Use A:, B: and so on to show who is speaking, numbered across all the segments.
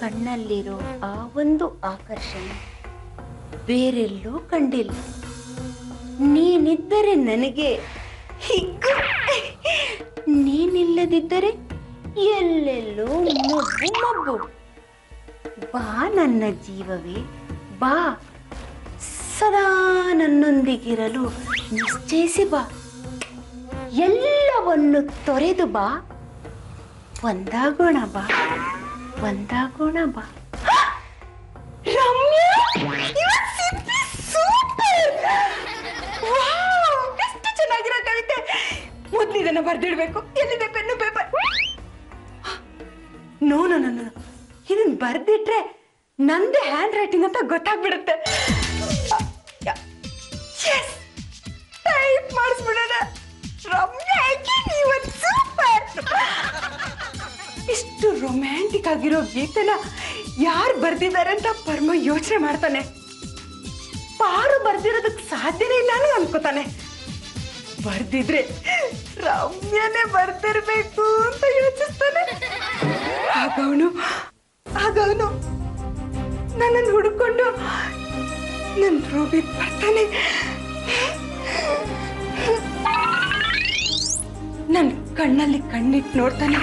A: ಕಣ್ಣಲ್ಲಿರೋ ಆ ಒಂದು ಆಕರ್ಷಣೆ ಬೇರೆಲ್ಲೂ ಕಂಡಿಲ್ಲ. ನೀನಿದ್ದರೆ ನನಗೆ ಹಿಗ್ಗು, ನೀನಿಲ್ಲದಿದ್ದರೆ ಎಲ್ಲೆಲ್ಲೋ ಮಬ್ಬು ಮಬ್ಬು. ಬಾ ನನ್ನ ಜೀವವೇ ಬಾ, ಸದಾ ನನ್ನೊಂದಿಗಿರಲು ನಿಶ್ಚಯಿಸಿ ಬಾ. ಎಲ್ಲವನ್ನು ತೊರೆದು ಬಾ, ಒಂದಾಗೋಣ ಬಾ, ಒಂದಾಗೋಣ ಬಾ. ರಮ್ಯಾ, ಎಷ್ಟು ಚೆನ್ನಾಗಿರೋ ಕವಿತೆ. ಮೊದ್ಲು ಇದನ್ನ ಬರ್ದಿಡ್ಬೇಕು. ಎಲ್ಲಿದೆ pen paper? No no no, ಇದನ್ನ ಬರ್ದಿಟ್ರೆ ನಂದೇ ಹ್ಯಾಂಡ್ ರೈಟಿಂಗ್ ಅಂತ ಗೊತ್ತಾಗ್ಬಿಡುತ್ತೆ. ಟೈಪ್ ಮಾಡಿಸ್ಬಿಡೋಣ. ರಮ್ಯಾ, ಸೂಪರ್. ಇಷ್ಟು ರೊಮ್ಯಾಂಟಿಕ್ ಆಗಿರೋ ಗೀತೆನ ಯಾರು ಬರ್ದಿದ್ದಾರೆ ಅಂತ ಪರಮ ಯೋಚನೆ ಮಾಡ್ತಾನೆ. ಪಾರು ಬರ್ದಿರೋದಕ್ಕೆ ಸಾಧ್ಯನೇ ಇಲ್ಲ ಅನ್ನೋ ಅನ್ಕೋತಾನೆ. ಬರ್ದಿದ್ರೆ ರಮ್ಯಾನೇ ಬರ್ದಿರ್ಬೇಕು ಅಂತ ಯೋಚಿಸ್ತಾನೆ. ಆಗವನು ನನ್ನನ್ನು ಹುಡುಕೊಂಡು ನನ್ನ ರೂಮಿಗೆ ಬರ್ತಾನೆ. ನನ್ನ ಕಣ್ಣಲ್ಲಿ ಕಣ್ಣಿಟ್ಟು ನೋಡ್ತಾನೆ.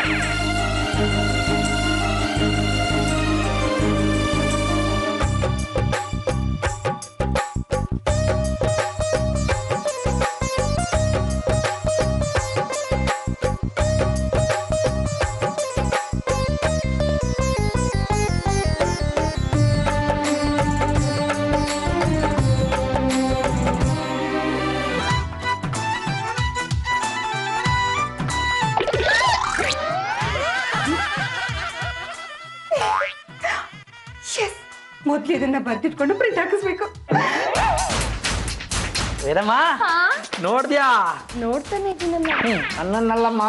A: ಮೊದ್ಲು ಇದನ್ನ ಬರ್ದಿಟ್ಕೊಂಡು ಪ್ರಿಂಟ್ ಹಾಕಿಸ್ಬೇಕು.
B: ವೇದಮ್ಮ, ನೋಡ್ದ್ಯಾ?
A: ನೋಡ್ತಾನೆ ಇದನ್ನೆಲ್ಲ.
B: ನನ್ನಲ್ಲಮ್ಮ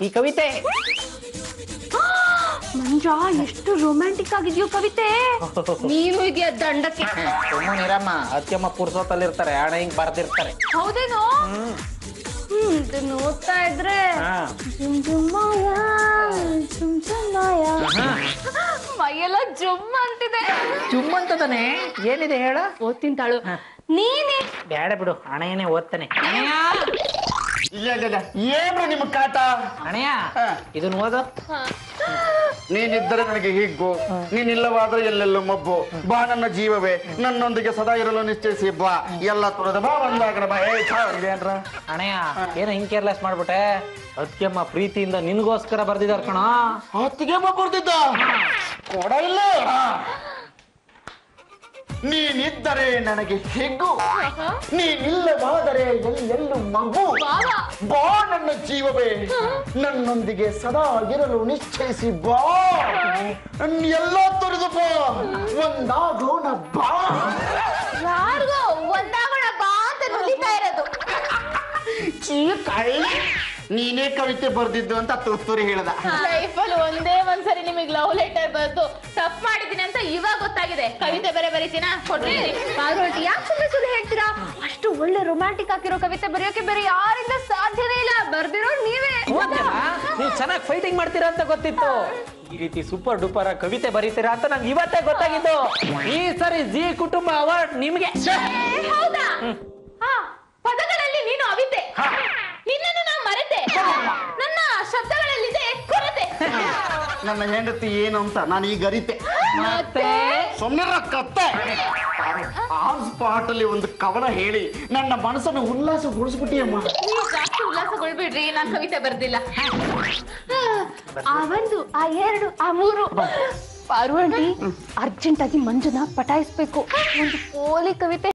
B: ಈ ಕವಿತೆ.
A: ಮಂಜ, ಎಷ್ಟು ರೊಮ್ಯಾಂಟಿಕ್ ಆಗಿದ್ಯೋ ಕವಿತೆ. ನೀನು ಇದೆಯಾ ದಂಡಕ್ಕೆ?
B: ಸುಮ್ಮನಿರಮ್ಮ, ಅತ್ಯಮ್ಮ ಪುರ್ಸೋತಲ್ಲಿರ್ತಾರೆ, ಹಣ ಹಿಂಗ್ ಬರ್ದಿರ್ತಾರೆ.
A: ಹೌದೇನೋ? ಇದನ್ನ ಓದ್ತಾ ಇದ್ರೆ ಮೈಯೆಲ್ಲ ಜುಮ್ ಅಂತಿದೆ.
B: ಜುಮ್ ಅಂತದಾನೆ. ಏನಿದೆ ಹೇಳ?
A: ಓದ್ತೀನಿ ತಾಳು. ನೀನೇ
B: ಬೇಡ ಬಿಡು, ಹಣೆಯೇ ಓದ್ತಾನೆ.
C: ಏನು ನಿಮ್ಮ ಕಾಟ?
B: ಹಣೆಯ, ಇದನ್ನ ಓದು.
C: ನೀನಿದ್ದರೆ ನನಗೆ ಹಿಗ್ಗು, ನೀನಿಲ್ಲವಾದ್ರೆ ಎಲ್ಲೆಲ್ಲೂ ಮಬ್ಬು. ಬಾ ನನ್ನ ಜೀವವೇ, ನನ್ನೊಂದಿಗೆ ಸದಾ ಇರಲು ನಿಶ್ಚಯಿಸಿ ಬಾ. ಎಲ್ಲ ತುರದ ಬಾ, ಒಂದಾಗಣ ಬಾ. ಏನ್ರ
B: ಹಣೆಯ, ಏನ ಹಿಂಗ್ ಕೇರ್ಲೆಸ್ ಮಾಡ್ಬಿಟ್ಟೆ? ಅತ್ಯಮ್ಮ ಪ್ರೀತಿಯಿಂದ ನಿನ್ಗೋಸ್ಕರ ಬರ್ದಿದಾರ ಕಣ.
C: ಹೊತ್ತಿಗೆ ಬರ್ದಿದ್ದ ಕೊಡ ಇಲ್ಲ. ನೀನಿದ್ದರೆ ನನಗೆ ಹಿಗ್ಗು, ನೀನಿಲ್ಲವಾದರೆ ಎಲ್ಲೆಲ್ಲೂ ಮಗು. ಬಾ ನನ್ನ ಜೀವವೇ, ನನ್ನೊಂದಿಗೆ ಸದಾ ಇರಲು ನಿಶ್ಚಯಿಸಿ ಬಾ. ಎಲ್ಲ ತೊರೆದು ಬಾ, ಒಂದಾಗೋಣ ಬಾ.
A: ಯಾರಿಗೋ ಒಂದಾಗೋಣ ಬಾ ಅಂತ ನುಡಿತಾ ಇರೋದು.
C: ನೀನೇ ಕವಿತೆ ಬರ್ದಿದ್ದು ಅಂತ ತುತ್ತೂರಿ ಹೇಳ್ದ.
A: ಲೈಫಲ್ಲಿ ಒಂದೇ ಒಂದ್ಸರಿ ನಿಮಗೆ ಲವ್ ಲೆಟರ್ ಬರ್ದು ತಪ್ಪು ಮಾಡಿದೀನಿ ಅಂತ ಇವಾಗ ಗೊತ್ತಾಗಿದೆ. ಕವಿತೆ ಬೇರೆ ಬರೀತೀನಾ? ಕೊಡ್ರಿ. ಯಾಕೆ ಸುಮ್ಮನೆ ಸುಳ್ಳು ಹೇಳ್ತೀರಾ? ಅಷ್ಟು ಒಳ್ಳೆ ರೊಮ್ಯಾಂಟಿಕ್ ಆಗಿರೋ ಕವಿತೆ ಬರೆಯೋಕೆ ಬೇರೆ ಯಾರಿಂದ ಸಾಧ್ಯನೇ ಇಲ್ಲ. ಬರ್ದಿರೋ ನೀವೇ.
B: ನೀವು ಚೆನ್ನಾಗಿ ಫೈಟಿಂಗ್ ಮಾಡ್ತೀರಾ ಅಂತ ಗೊತ್ತಿತ್ತು. ಈ ರೀತಿ ಸೂಪರ್ ಡೂಪರ್ ಕವಿತೆ ಬರೀತೀರಾ ಅಂತ ನಂಗೆ ಇವತ್ತೇ ಗೊತ್ತಾಗಿದ್ದು. ಈ ಸರಿ ಜಿ ಕುಟುಂಬ ಅವಾರ್ಡ್ ನಿಮ್ಗೆ.
A: ಹೌದಾ? ಪದಗಳಲ್ಲಿ ನೀನು ಅವಿತೆ, ನಿನ್ನನ್ನು ನಾವು ಮರೆತೆ, ನನ್ನ ಶಬ್ದಗಳಲ್ಲಿದೆ ಕೊರತೆ.
C: ನನ್ನ ಹೆಂಡತಿ ಏನು ಅಂತ ನಾನು ಈಗ ಅರಿತೆ.
A: ಮತ್ತೆ
C: ಸುಮ್ಮನೆ ಕತ್ತೆ. ಆ ಸ್ಪಾಟ್ ಅಲ್ಲಿ ಒಂದು ಕವನ ಹೇಳಿ ನನ್ನ ಮನಸ್ಸನ್ನು ಉಲ್ಲಾಸಗೊಳಿಸ್ಬಿಟ್ಟಿಯಮ್ಮ.
A: ನೀವು ಜಾಸ್ತಿ ಉಲ್ಲಾಸಗೊಳ್ಬಿಡ್ರಿ, ನಾನು ಕವಿತೆ ಬರ್ದಿಲ್ಲ. ಆ ಒಂದು, ಆ ಎರಡು, ಆ ಮೂರು. ಪಾರು ಆಂಟಿ, ಅರ್ಜೆಂಟ್ ಆಗಿ ಮಂಜುನ ಪಟಾಯಿಸ್ಬೇಕು. ಒಂದು ಪೋಲಿ ಕವಿತೆ